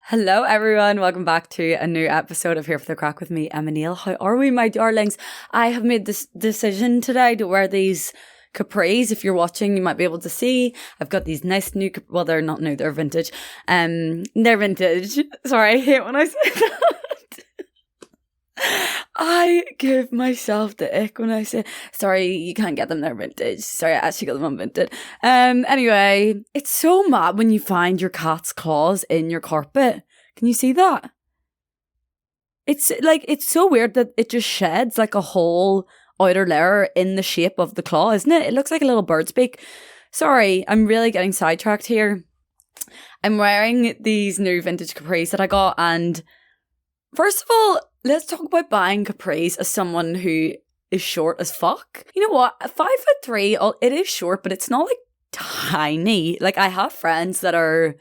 Hello everyone, welcome back to a new episode of Here for the Craic with me, Emma Neill. How are we, my darlings? I have made this decision today to wear these capris. If you're watching, you might be able to see. I've got these nice new, well, they're not new, they're vintage. They're vintage. Sorry, I hate when I say that. I give myself the ick when I say, sorry, you can't get them, they're vintage. Sorry, I actually got them on Vinted. Anyway, it's so mad when you find your cat's claws in your carpet. Can you see that? It's so weird that it just sheds like a whole outer layer in the shape of the claw, isn't it? It looks like a little bird's beak. Sorry, I'm really getting sidetracked here. I'm wearing these new vintage capris that I got, and first of all, let's talk about buying capris as someone who is short as fuck. You know what? 5'3", it is short, but it's not like tiny. Like, I have friends that are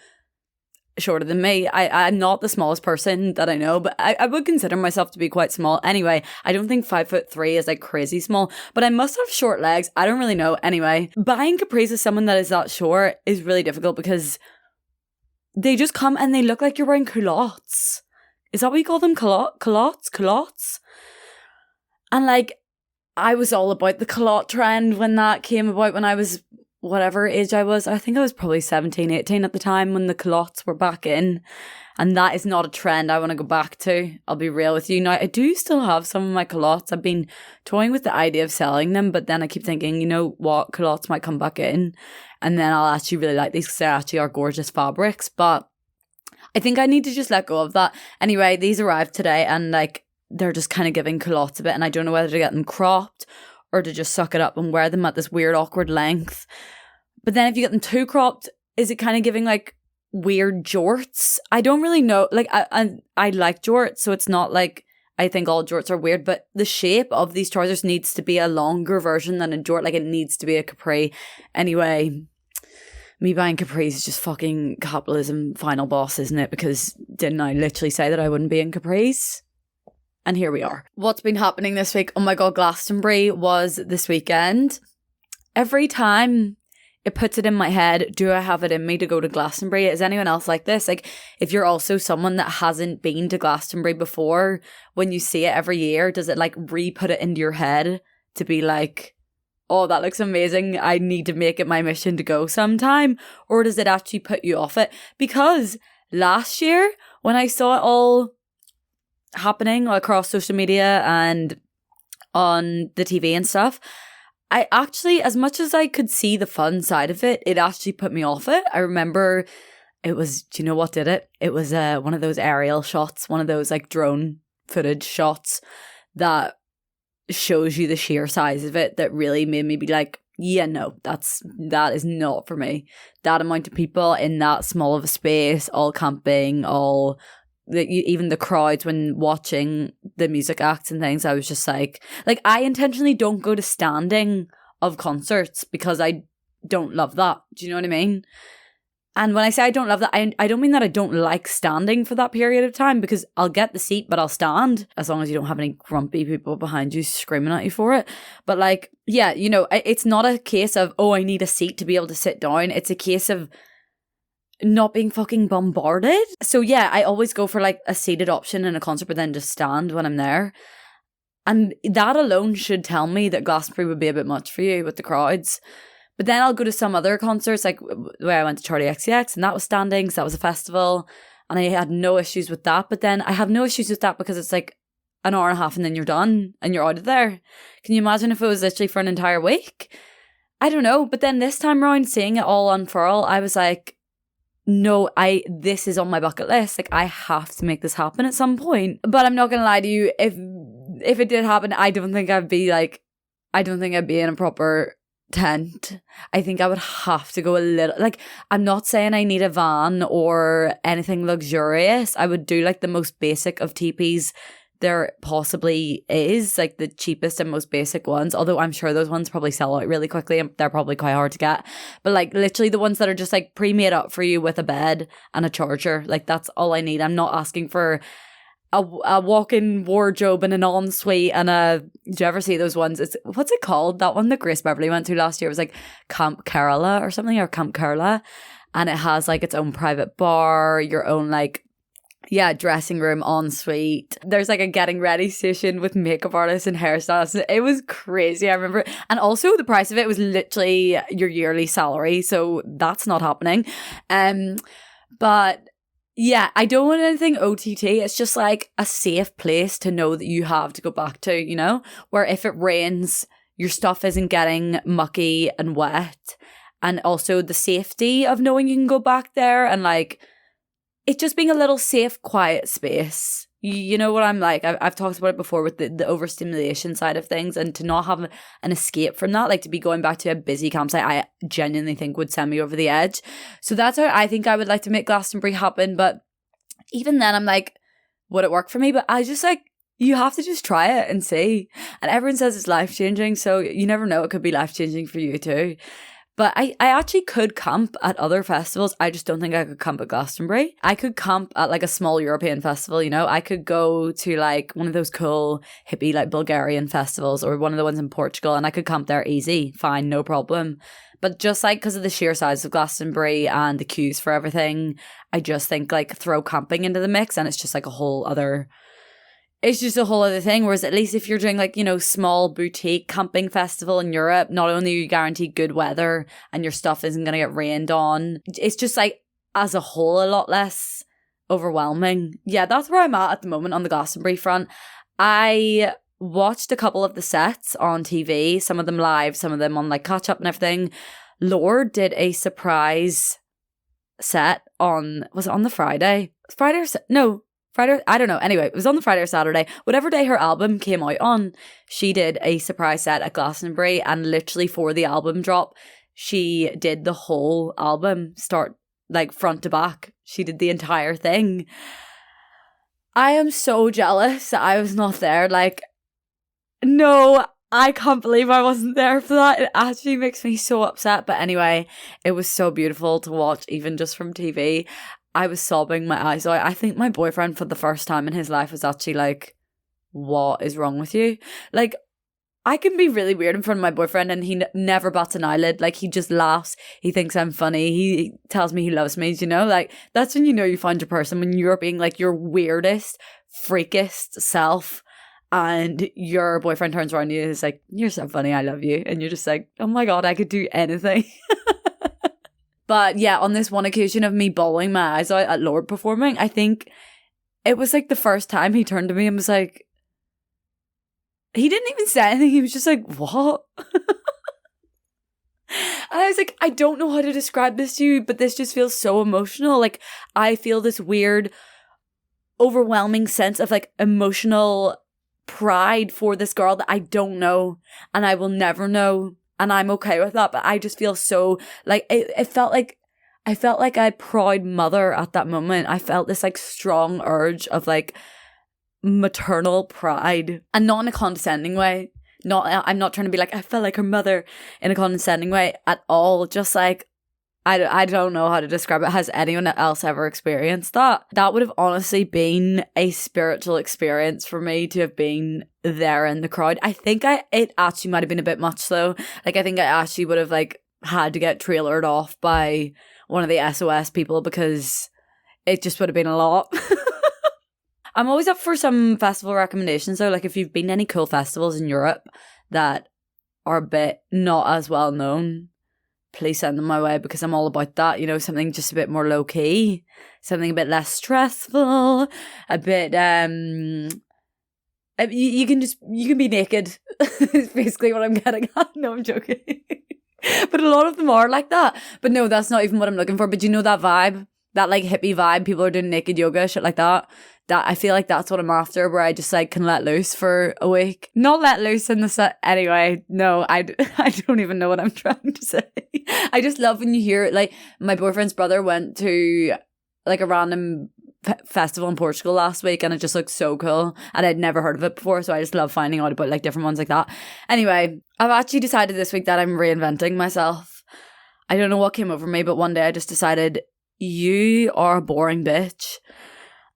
shorter than me. I'm not the smallest person that I know, but I would consider myself to be quite small. Anyway, I don't think 5'3" is like crazy small, but I must have short legs. I don't really know. Anyway, buying capris as someone that is that short is really difficult because they just come and they look like you're wearing culottes. Is that what you call them? Culottes? And like, I was all about the culotte trend when that came about when I was whatever age I was. I think I was probably 17, 18 at the time when the culottes were back in. And that is not a trend I want to go back to. I'll be real with you. Now, I do still have some of my culottes. I've been toying with the idea of selling them, but then I keep thinking, you know what, culottes might come back in. And then I'll actually really like these because they actually are gorgeous fabrics. But I think I need to just let go of that. Anyway, these arrived today and like they're just kind of giving culottes a bit, and I don't know whether to get them cropped or to just suck it up and wear them at this weird awkward length. But then if you get them too cropped, is it kind of giving like weird jorts? I don't really know. Like I like jorts, so it's not like I think all jorts are weird, but the shape of these trousers needs to be a longer version than a jort. Like it needs to be a capri. Anyway, me buying capris is just fucking capitalism final boss, isn't it? Because didn't I literally say that I wouldn't be in capris? And here we are. What's been happening this week? Oh my God, Glastonbury was this weekend. Every time it puts it in my head, do I have it in me to go to Glastonbury? Is anyone else like this? Like, if you're also someone that hasn't been to Glastonbury before, when you see it every year, does it like re-put it into your head to be like, oh, that looks amazing, I need to make it my mission to go sometime? Or does it actually put you off it? Because last year, when I saw it all happening across social media and on the TV and stuff, I actually, as much as I could see the fun side of it, it actually put me off it. I remember it was, do you know what did it? It was one of those aerial shots, one of those like drone footage shots that shows you the sheer size of it that really made me be like, yeah, no, that is not for me. That amount of people in that small of a space, all camping, even the crowds when watching the music acts and things, I was just like I intentionally don't go to standing of concerts because I don't love that. Do you know what I mean? And when I say I don't love that, I don't mean that I don't like standing for that period of time, because I'll get the seat, but I'll stand as long as you don't have any grumpy people behind you screaming at you for it. But like, yeah, you know, it's not a case of, oh, I need a seat to be able to sit down. It's a case of not being fucking bombarded. So yeah, I always go for like a seated option in a concert, but then just stand when I'm there. And that alone should tell me that Glastonbury would be a bit much for you with the crowds. But then I'll go to some other concerts, like where I went to Charlie XCX, and that was standing, so that was a festival, and I had no issues with that. But then I have no issues with that because it's like an hour and a half and then you're done and you're out of there. Can you imagine if it was literally for an entire week? I don't know. But then this time around, seeing it all unfurl, I was like, no, this is on my bucket list. Like, I have to make this happen at some point. But I'm not gonna lie to you, if it did happen, I don't think I'd be in a proper tent. I think I would have to go a little, like, I'm not saying I need a van or anything luxurious. I would do like the most basic of teepees there possibly is, like the cheapest and most basic ones, although I'm sure those ones probably sell out really quickly and they're probably quite hard to get. But like literally the ones that are just like pre-made up for you with a bed and a charger, like that's all I need. I'm not asking for a walk-in wardrobe and an ensuite and do you ever see those ones? What's it called? That one that Grace Beverly went to last year was like Camp Kerala or something, or Camp Kerala, and it has like its own private bar, your own like Yeah, dressing room, ensuite. There's like a getting ready station with makeup artists and hairstylists. It was crazy, I remember. And also the price of it was literally your yearly salary. So that's not happening. But yeah, I don't want anything OTT. It's just like a safe place to know that you have to go back to, you know, where if it rains, your stuff isn't getting mucky and wet. And also the safety of knowing you can go back there and like, it just being a little safe, quiet space. You know what I'm like? I've talked about it before with the overstimulation side of things, and to not have an escape from that, like to be going back to a busy campsite, I genuinely think would send me over the edge. So that's how I think I would like to make Glastonbury happen. But even then, I'm like, would it work for me? But I just like, you have to just try it and see. And everyone says it's life-changing, so you never know, it could be life-changing for you too. But I actually could camp at other festivals. I just don't think I could camp at Glastonbury. I could camp at like a small European festival, you know. I could go to like one of those cool hippie like Bulgarian festivals or one of the ones in Portugal, and I could camp there easy, fine, no problem. But just like because of the sheer size of Glastonbury and the queues for everything, I just think like throw camping into the mix and it's just like a whole other... It's just a whole other thing. Whereas at least if you're doing like, you know, small boutique camping festival in Europe, not only are you guaranteed good weather and your stuff isn't going to get rained on, it's just like as a whole a lot less overwhelming. Yeah, that's where I'm at the moment on the Glastonbury front. I watched a couple of the sets on TV, some of them live, some of them on like catch up and everything. Lorde did a surprise set on, was it on the Friday? Friday, I don't know. Anyway, it was on the Friday or Saturday. Whatever day her album came out on, she did a surprise set at Glastonbury, and literally for the album drop, she did the whole album, start like front to back. She did the entire thing. I am so jealous that I was not there. Like, no, I can't believe I wasn't there for that. It actually makes me so upset. But anyway, it was so beautiful to watch, even just from TV. I was sobbing my eyes out. I think my boyfriend for the first time in his life was actually like, what is wrong with you? Like, I can be really weird in front of my boyfriend and he never bats an eyelid. Like, he just laughs. He thinks I'm funny. He tells me he loves me, you know? Like, that's when you know you found your person, when you're being like your weirdest, freakest self and your boyfriend turns around to you and is like, you're so funny, I love you. And you're just like, oh my God, I could do anything. But yeah, on this one occasion of me bawling my eyes out at Lorde performing, I think it was like the first time he turned to me and was like, he didn't even say anything. He was just like, what? And I was like, I don't know how to describe this to you, but this just feels so emotional. Like, I feel this weird, overwhelming sense of like emotional pride for this girl that I don't know and I will never know. And I'm okay with that, but I just feel so like it felt like I felt like a proud mother at that moment. I felt this like strong urge of like maternal pride, and not in a condescending way. I'm not trying to be like I felt like her mother in a condescending way at all. Just like I don't know how to describe it. Has anyone else ever experienced that? That would have honestly been a spiritual experience for me to have been there in the crowd. I think it actually might have been a bit much though. Like, I think I actually would have like had to get trailered off by one of the SOS people because it just would have been a lot. I'm always up for some festival recommendations though. Like, if you've been to any cool festivals in Europe that are a bit not as well known, please send them my way, because I'm all about that, you know, something just a bit more low key, something a bit less stressful, a bit you can be naked is basically what I'm getting at. No, I'm joking. But a lot of them are like that. But no, that's not even what I'm looking for. But you know that vibe, that like hippie vibe, people are doing naked yoga, shit like that. That I feel like that's what I'm after, where I just like can let loose for a week. Not let loose in the set. Anyway, no, I don't even know what I'm trying to say. I just love when you hear, like, my boyfriend's brother went to like a random festival in Portugal last week and it just looked so cool and I'd never heard of it before, so I just love finding out about like different ones like that. Anyway, I've actually decided this week that I'm reinventing myself. I don't know what came over me, but one day I just decided, you are a boring bitch.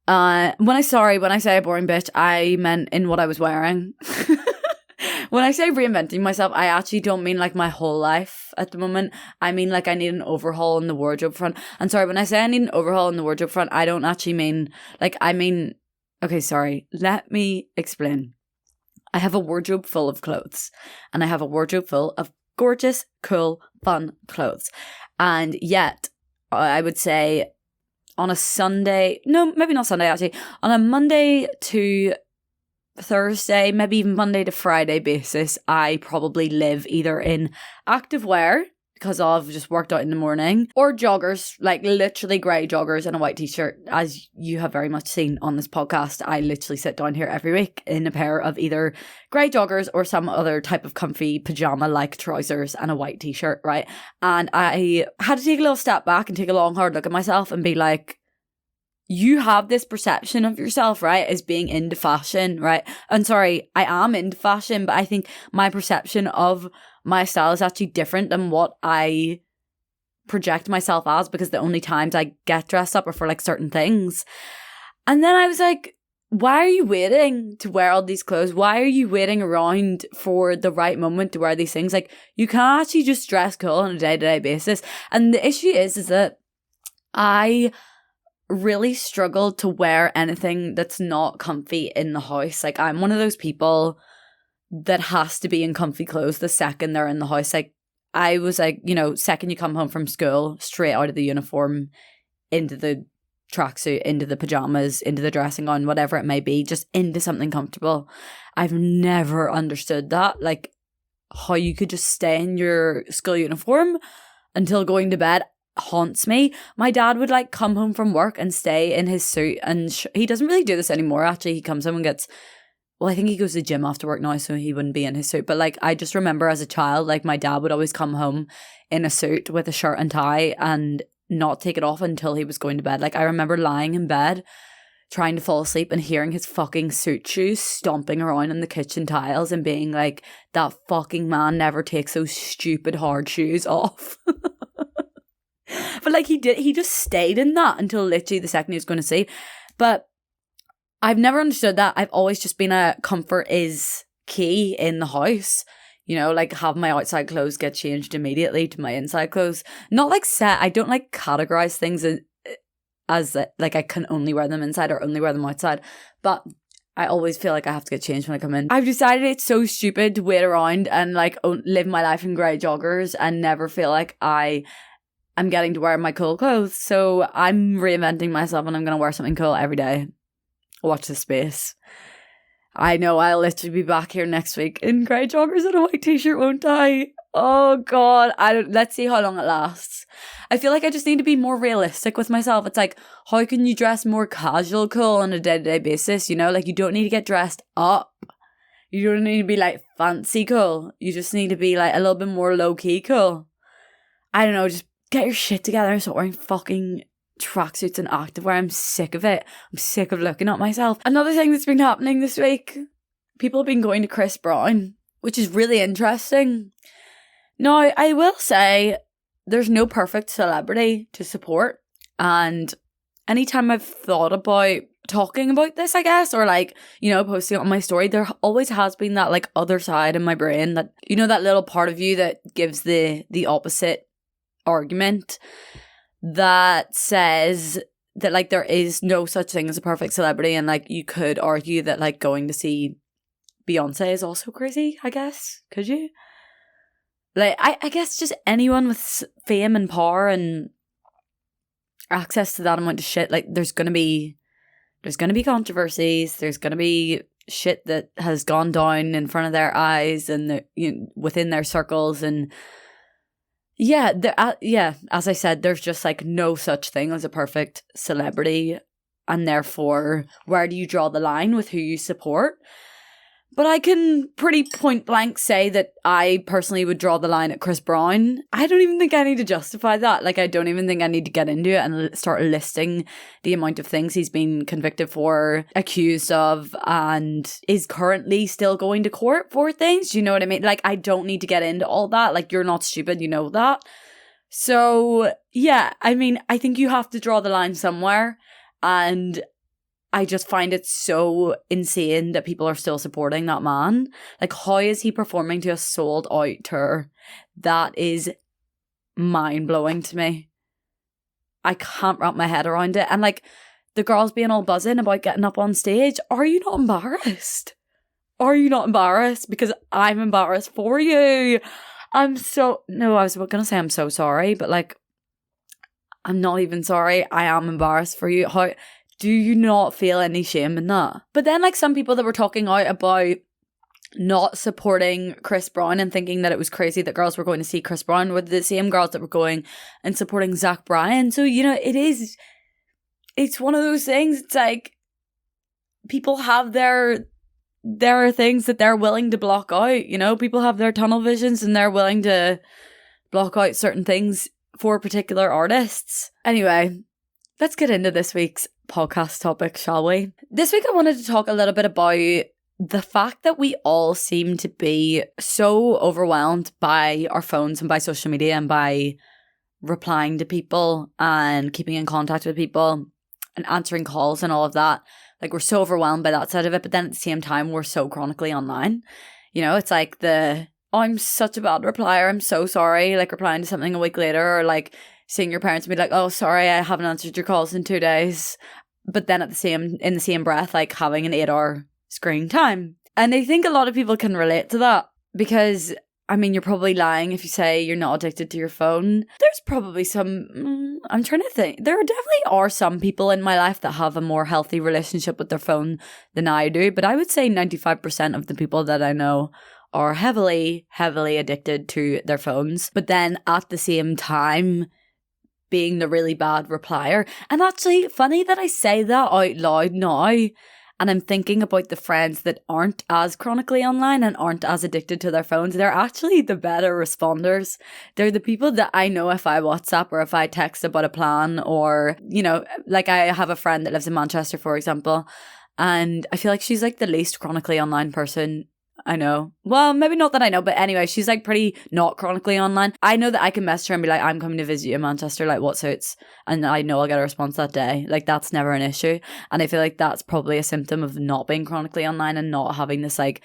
When I say a boring bitch, I meant in what I was wearing. When I say reinventing myself, I actually don't mean like my whole life at the moment. I mean like I need an overhaul in the wardrobe front. And sorry, when I say I need an overhaul in the wardrobe front, I don't actually mean like, I mean, okay, sorry. Let me explain. I have a wardrobe full of clothes and I have a wardrobe full of gorgeous, cool, fun clothes. And yet, I would say on a Sunday, no, maybe not Sunday actually, on a Monday to Thursday, maybe even Monday to Friday basis, I probably live either in active wear because I've just worked out in the morning, or joggers, like literally grey joggers and a white t-shirt. As you have very much seen on this podcast, I literally sit down here every week in a pair of either grey joggers or some other type of comfy pajama-like trousers and a white t-shirt, right? And I had to take a little step back and take a long hard look at myself and be like, you have this perception of yourself, right, as being into fashion, right? And sorry, I am into fashion, but I think my perception of my style is actually different than what I project myself as, because the only times I get dressed up are for like certain things. And then I was like, why are you waiting to wear all these clothes? Why are you waiting around for the right moment to wear these things? Like, you can actually just dress cool on a day-to-day basis. And the issue is that I really struggle to wear anything that's not comfy in the house. Like, I'm one of those people that has to be in comfy clothes the second they're in the house. Like, I was like, you know, second you come home from school, straight out of the uniform, into the tracksuit, into the pajamas, into the dressing gown, whatever it may be, just into something comfortable. I've never understood that. Like, how you could just stay in your school uniform until going to bed haunts me. My dad would like come home from work and stay in his suit, and he doesn't really do this anymore. Actually, he comes home and gets, well, I think he goes to the gym after work now, so he wouldn't be in his suit. But like, I just remember as a child, like my dad would always come home in a suit with a shirt and tie and not take it off until he was going to bed. Like, I remember lying in bed trying to fall asleep and hearing his fucking suit shoes stomping around on the kitchen tiles and being like, that fucking man never takes those stupid hard shoes off. But like, he just stayed in that until literally the second he was going to sleep. But I've never understood that. I've always just been a comfort is key in the house. You know, like, have my outside clothes get changed immediately to my inside clothes. Not like set. I don't like categorize things as like I can only wear them inside or only wear them outside. But I always feel like I have to get changed when I come in. I've decided it's so stupid to wait around and like live my life in grey joggers and never feel like I'm getting to wear my cool clothes. So I'm reinventing myself and I'm going to wear something cool every day. Watch this space. I know I'll literally be back here next week in grey joggers and a white t-shirt, won't I? Oh God. Let's see how long it lasts. I feel like I just need to be more realistic with myself. It's like, how can you dress more casual cool on a day-to-day basis? You know, like, you don't need to get dressed up. You don't need to be like fancy cool. You just need to be like a little bit more low-key cool. I don't know, just get your shit together and start wearing fucking tracksuits and activewear. I'm sick of it. I'm sick of looking at myself. Another thing that's been happening this week, people have been going to Chris Brown, which is really interesting. Now, I will say there's no perfect celebrity to support. And anytime I've thought about talking about this, I guess, or like, you know, posting it on my story, there always has been that like other side in my brain that, you know, that little part of you that gives the opposite argument that says that like there is no such thing as a perfect celebrity, and like you could argue that like going to see Beyonce is also crazy, I guess. Could you? Like, I guess just anyone with fame and power and access to that amount of shit, like there's gonna be controversies, there's gonna be shit that has gone down in front of their eyes and within their circles. And yeah, as I said, there's just like no such thing as a perfect celebrity, and therefore, where do you draw the line with who you support? But I can pretty point blank say that I personally would draw the line at Chris Brown. I don't even think I need to justify that. Like, I don't even think I need to get into it and start listing the amount of things he's been convicted for, accused of, and is currently still going to court for things. You know what I mean? Like, I don't need to get into all that. Like, you're not stupid, you know that. So, yeah, I mean, I think you have to draw the line somewhere. And I just find it so insane that people are still supporting that man. Like, how is he performing to a sold out tour? That is mind-blowing to me. I can't wrap my head around it. And like, the girls being all buzzing about getting up on stage, are you not embarrassed? Are you not embarrassed? Because I'm embarrassed for you. I was going to say I'm so sorry, but like, I'm not even sorry. I am embarrassed for you. How do you not feel any shame in that? But then like some people that were talking out about not supporting Chris Brown and thinking that it was crazy that girls were going to see Chris Brown were the same girls that were going and supporting Zach Bryan. So, you know, it's one of those things. It's like people have their things that they're willing to block out, you know, people have their tunnel visions and they're willing to block out certain things for particular artists. Anyway, let's get into this week's podcast topic, shall we? This week I wanted to talk a little bit about the fact that we all seem to be so overwhelmed by our phones and by social media and by replying to people and keeping in contact with people and answering calls and all of that. Like, we're so overwhelmed by that side of it, but then at the same time, we're so chronically online. You know, it's like I'm such a bad replier, I'm so sorry, like replying to something a week later, or like seeing your parents be like, oh, sorry, I haven't answered your calls in 2 days. But then in the same breath, like having an 8-hour screen time. And I think a lot of people can relate to that because, I mean, you're probably lying if you say you're not addicted to your phone. There's probably I'm trying to think. There definitely are some people in my life that have a more healthy relationship with their phone than I do. But I would say 95% of the people that I know are heavily, heavily addicted to their phones. But then at the same time, being the really bad replier. And actually, funny that I say that out loud now. And I'm thinking about the friends that aren't as chronically online and aren't as addicted to their phones. They're actually the better responders. They're the people that I know if I WhatsApp or if I text about a plan, or, you know, like I have a friend that lives in Manchester, for example, and I feel like she's like the least chronically online person I know. Well, maybe not that I know, but anyway, she's like pretty not chronically online. I know that I can message her and be like, I'm coming to visit you in Manchester, like what suits? And I know I'll get a response that day. Like, that's never an issue. And I feel like that's probably a symptom of not being chronically online and not having this like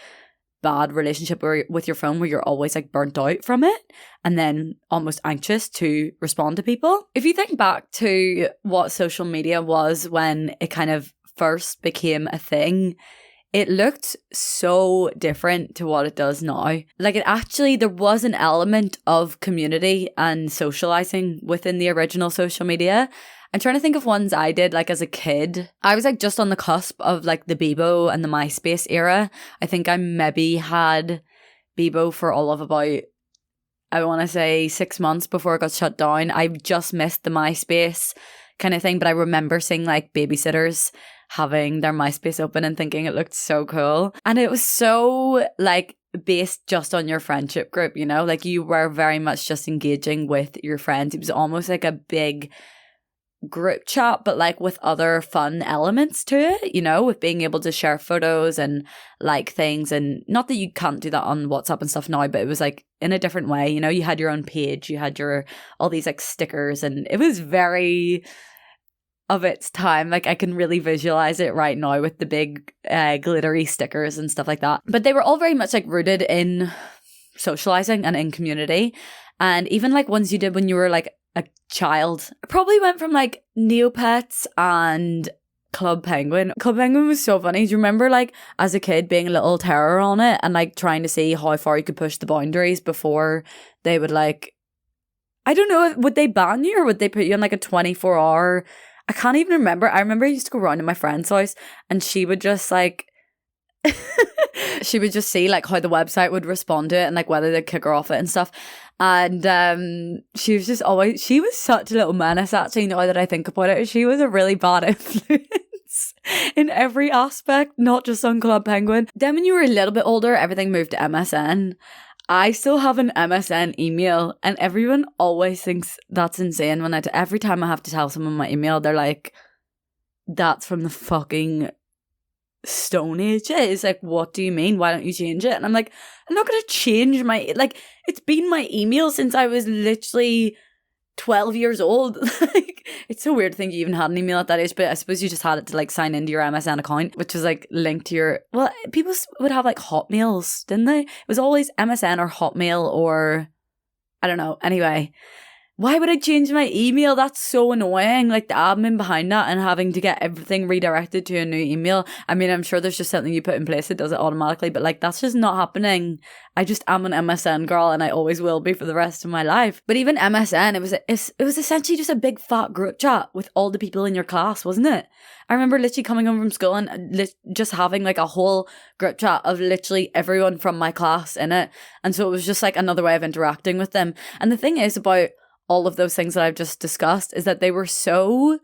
bad relationship with your phone where you're always like burnt out from it and then almost anxious to respond to people. If you think back to what social media was when it kind of first became a thing, it looked so different to what it does now. Like, it actually, there was an element of community and socializing within the original social media. I'm trying to think of ones I did like as a kid. I was like just on the cusp of like the Bebo and the MySpace era. I think I maybe had Bebo for all of about, I want to say 6 months before it got shut down. I just missed the MySpace kind of thing, but I remember seeing like babysitters having their MySpace open and thinking it looked so cool. And it was so like based just on your friendship group, you know, like you were very much just engaging with your friends. It was almost like a big group chat, but like with other fun elements to it, you know, with being able to share photos and like things. And not that you can't do that on WhatsApp and stuff now, but it was like in a different way, you know, you had your own page, you had your all these like stickers, and it was very of its time. Like, I can really visualize it right now with the big glittery stickers and stuff like that. But they were all very much like rooted in socializing and in community. And even like ones you did when you were like a child. I probably went from like Neopets and Club Penguin. Club Penguin was so funny. Do you remember like as a kid being a little terror on it and like trying to see how far you could push the boundaries before they would like, I don't know, would they ban you or would they put you on like a 24-hour? I can't even remember. I remember I used to go around to my friend's house and she would just like, she would just see like how the website would respond to it and like whether they'd kick her off it and stuff. And she was just always, she was such a little menace actually, now that I think about it. She was a really bad influence in every aspect, not just on Club Penguin. Then when you were a little bit older, everything moved to MSN. I still have an MSN email and everyone always thinks that's insane when every time I have to tell someone my email, they're like, that's from the fucking Stone Age. It's like, what do you mean? Why don't you change it? And I'm like, I'm not going to change my, like, it's been my email since I was literally 12 years old. Like, it's so weird to think you even had an email at that age, but I suppose you just had it to like sign into your MSN account, which was like linked to your, well, people would have like Hotmails, didn't they? It was always MSN or Hotmail or I don't know. Anyway, why would I change my email? That's so annoying. Like the admin behind that and having to get everything redirected to a new email. I mean, I'm sure there's just something you put in place that does it automatically, but like that's just not happening. I just am an MSN girl and I always will be for the rest of my life. But even MSN, it was essentially just a big fat group chat with all the people in your class, wasn't it? I remember literally coming home from school and just having like a whole group chat of literally everyone from my class in it. And so it was just like another way of interacting with them. And the thing is about all of those things that I've just discussed is that they were so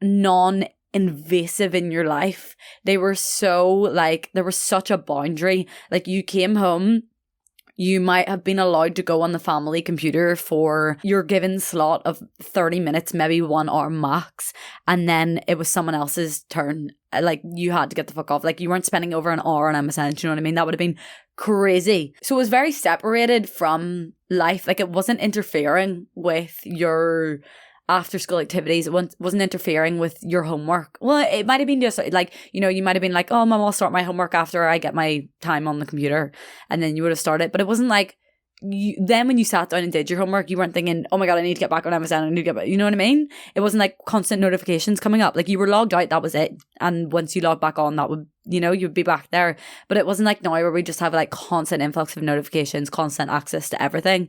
non-invasive in your life. They were so like, there was such a boundary. Like you came home, you might have been allowed to go on the family computer for your given slot of 30 minutes, maybe 1 hour max. And then it was someone else's turn. Like you had to get the fuck off. Like you weren't spending over an hour on MSN. Do you know what I mean? That would have been crazy. So it was very separated from life. Like it wasn't interfering with your after school activities. It wasn't interfering with your homework. Well, it might have been just like, you know, you might have been like, oh, Mom, I'll start my homework after I get my time on the computer. And then you would have started. But it wasn't like, then when you sat down and did your homework, you weren't thinking, oh my God, I need to get back on MSN. I need to get back. You know what I mean? It wasn't like constant notifications coming up. Like you were logged out, that was it. And once you logged back on, that would, you know, you'd be back there. But it wasn't like now where we just have like constant influx of notifications, constant access to everything.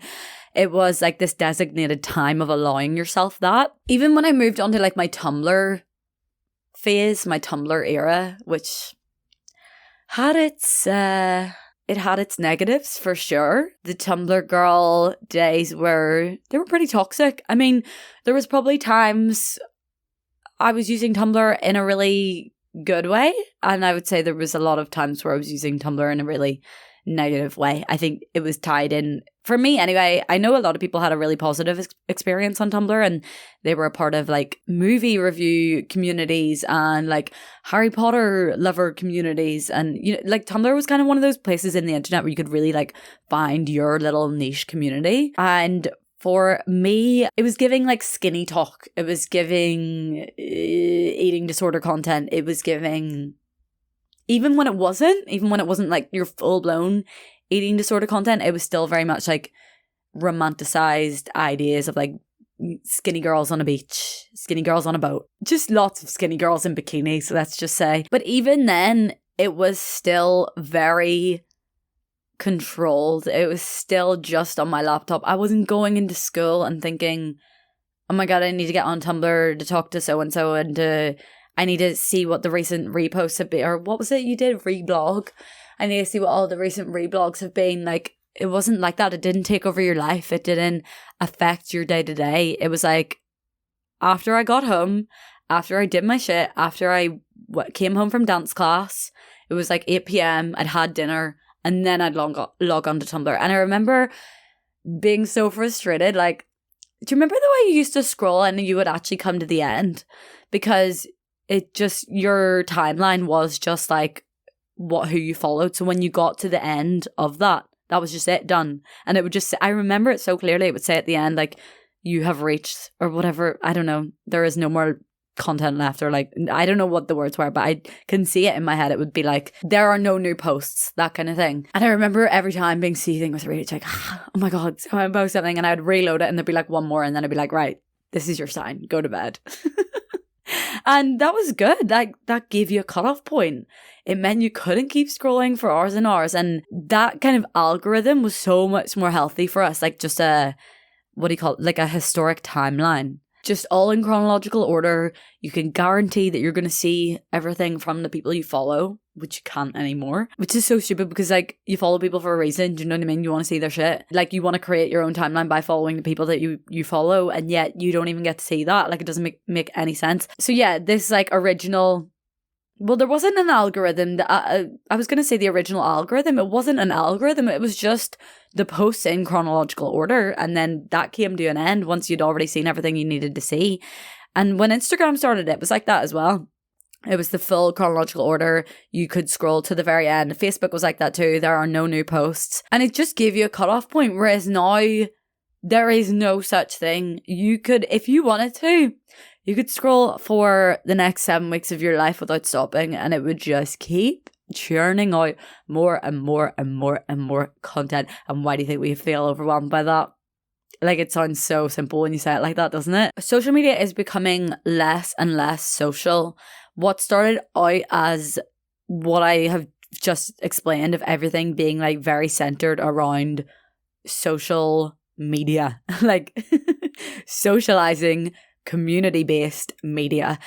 It was like this designated time of allowing yourself that. Even when I moved on to like my Tumblr phase, my Tumblr era, which had its it had its negatives for sure. The Tumblr girl days they were pretty toxic. I mean, there was probably times I was using Tumblr in a really good way, and I would say there was a lot of times where I was using Tumblr in a really negative way. I think it was tied in, for me anyway. I know a lot of people had a really positive experience on Tumblr, and they were a part of like movie review communities and like Harry Potter lover communities, and you know, like Tumblr was kind of one of those places in the internet where you could really like find your little niche community. And for me, it was giving like skinny talk, it was giving eating disorder content, it was giving, even when it wasn't like your full-blown eating disorder content, it was still very much like romanticized ideas of like skinny girls on a beach, skinny girls on a boat, just lots of skinny girls in bikinis, let's just say. But even then, it was still very controlled. It was still just on my laptop. I wasn't going into school and thinking, oh my God, I need to get on Tumblr to talk to so-and-so and I need to see what the recent reposts have been, or what was it you did? Reblog. I need to see what all the recent reblogs have been. Like, it wasn't like that. It didn't take over your life. It didn't affect your day to day. It was like, after I got home, after I did my shit, after I came home from dance class, it was like 8 p.m, I'd had dinner, and then I'd log onto Tumblr. And I remember being so frustrated. Like, do you remember the way you used to scroll and you would actually come to the end? Because it just, your timeline was just like who you followed. So when you got to the end of that was just it, done. And it would just say, I remember it so clearly, it would say at the end, like, you have reached, or whatever, I don't know, there is no more content left, or like, I don't know what the words were, but I can see it in my head. It would be like, there are no new posts, that kind of thing. And I remember every time being seething with rage, like, oh my God, so I post something, and I would reload it and there'd be like one more, and then I'd be like, right, this is your sign, go to bed. And that was good. Like, that gave you a cutoff point. It meant you couldn't keep scrolling for hours and hours. And that kind of algorithm was so much more healthy for us. Like, just like a historic timeline. Just all in chronological order. You can guarantee that you're going to see everything from the people you follow, which you can't anymore. Which is so stupid, because like, you follow people for a reason. Do you know what I mean? You want to see their shit. Like, you want to create your own timeline by following the people that you follow, and yet you don't even get to see that. Like, it doesn't make any sense. So yeah, this like original, well, there wasn't an algorithm. I was going to say the original algorithm. It wasn't an algorithm. It was just the posts in chronological order. And then that came to an end once you'd already seen everything you needed to see. And when Instagram started, it was like that as well. It was the full chronological order. You could scroll to the very end. Facebook was like that too. There are no new posts. And it just gave you a cutoff point. Whereas now, There is no such thing. You could, if you wanted to, you could scroll for the next 7 weeks of your life without stopping, and it would just keep churning out more and more and more and more content. And why do you think we feel overwhelmed by that? Like, it sounds so simple when you say it like that, doesn't it? Social media is becoming less and less social. What started out as what I have just explained of everything being like very centered around social media, like socializing, community-based media.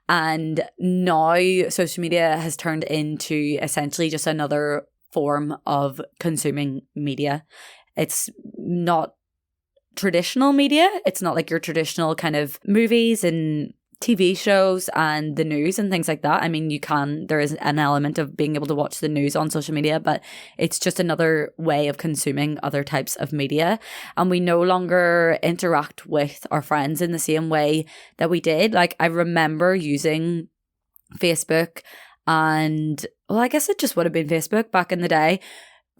And now social media has turned into essentially just another form of consuming media. It's not traditional media. It's not like your traditional kind of movies and TV shows and the news and things like that. I mean, there is an element of being able to watch the news on social media, but it's just another way of consuming other types of media. And we no longer interact with our friends in the same way that we did. Like, I remember using Facebook, and well, I guess it just would have been Facebook back in the day,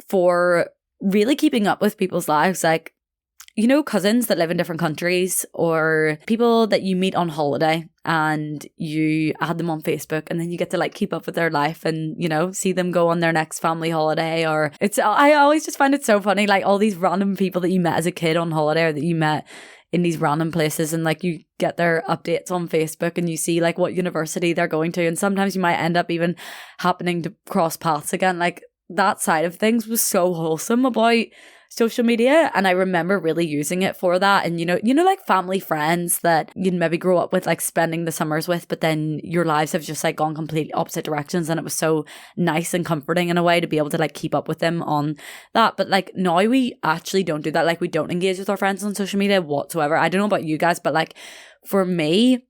for really keeping up with people's lives. Like, you know, cousins that live in different countries, or people that you meet on holiday and you add them on Facebook, and then you get to like keep up with their life and, you know, see them go on their next family holiday. Or I always just find it so funny, like all these random people that you met as a kid on holiday, or that you met in these random places, and like you get their updates on Facebook and you see like what university they're going to. And sometimes you might end up even happening to cross paths again. Like, that side of things was so wholesome about social media, and I remember really using it for that. And you know like family friends that you'd maybe grow up with, like spending the summers with, but then your lives have just like gone completely opposite directions, and it was so nice and comforting in a way to be able to like keep up with them on that. But like now we actually don't do that. Like, we don't engage with our friends on social media whatsoever. I don't know about you guys, but like for me,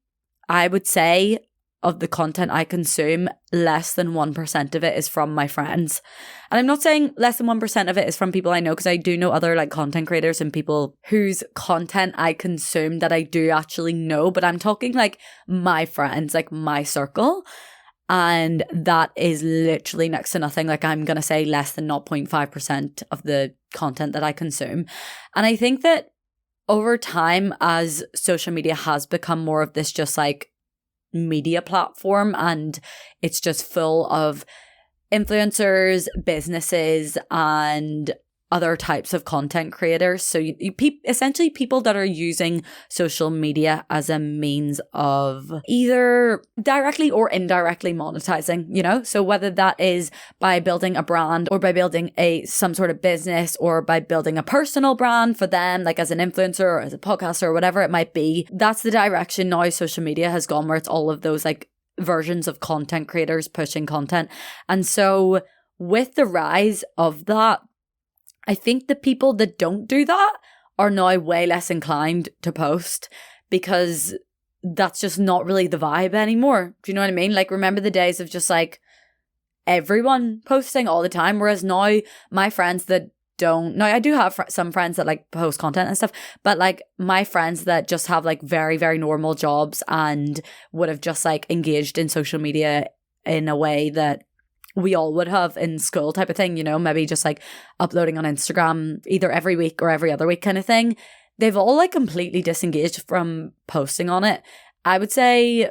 I would say of the content I consume, less than 1% of it is from my friends. And I'm not saying less than 1% of it is from people I know, because I do know other like content creators and people whose content I consume that I do actually know, but I'm talking like my friends, like my circle. And that is literally next to nothing. Like, I'm going to say less than 0.5% of the content that I consume. And I think that over time, as social media has become more of this just like media platform, and it's just full of influencers, businesses, and other types of content creators. So essentially people that are using social media as a means of either directly or indirectly monetizing, you know? So whether that is by building a brand, or by building some sort of business, or by building a personal brand for them, like as an influencer or as a podcaster or whatever it might be, that's the direction now social media has gone, where it's all of those like versions of content creators pushing content. And so with the rise of that, I think the people that don't do that are now way less inclined to post, because that's just not really the vibe anymore. Do you know what I mean? Like, remember the days of just like everyone posting all the time? Whereas now my friends that don't, now I do have some friends that like post content and stuff, but like my friends that just have like very, very normal jobs and would have just like engaged in social media in a way that we all would have in school type of thing, you know, maybe just like uploading on Instagram either every week or every other week kind of thing. They've all like completely disengaged from posting on it. I would say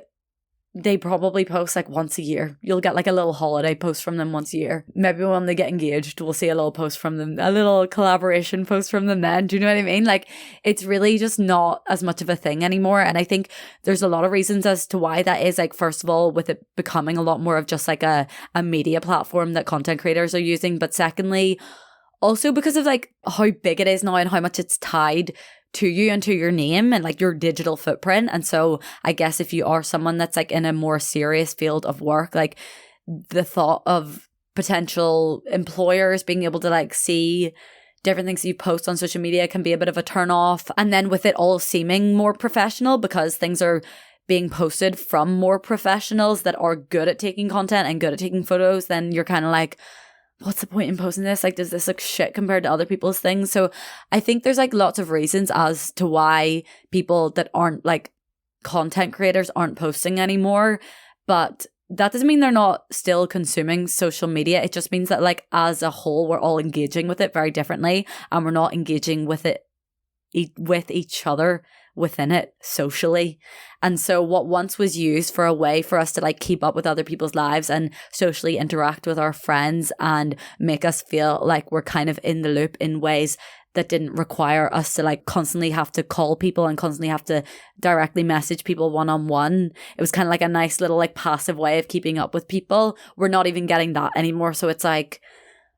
they probably post like once a year. You'll get like a little holiday post from them once a year. Maybe when they get engaged, we'll see a little post from them, a little collaboration post from them then. Do you know what I mean? Like, it's really just not as much of a thing anymore. And I think there's a lot of reasons as to why that is. Like, first of all, with it becoming a lot more of just like a media platform that content creators are using. But secondly, also because of like how big it is now and how much it's tied to you and to your name and like your digital footprint. And so I guess if you are someone that's like in a more serious field of work, like the thought of potential employers being able to like see different things you post on social media can be a bit of a turn off. And then with it all seeming more professional, because things are being posted from more professionals that are good at taking content and good at taking photos, then you're kind of like, what's the point in posting this? Like, does this look shit compared to other people's things? So I think there's like lots of reasons as to why people that aren't like content creators aren't posting anymore. But that doesn't mean they're not still consuming social media. It just means that like as a whole, we're all engaging with it very differently, and we're not engaging with it with each other within it socially. And so what once was used for a way for us to like keep up with other people's lives and socially interact with our friends and make us feel like we're kind of in the loop in ways that didn't require us to like constantly have to call people and constantly have to directly message people one-on-one. It was kind of like a nice little like passive way of keeping up with people. We're not even getting that anymore. So it's like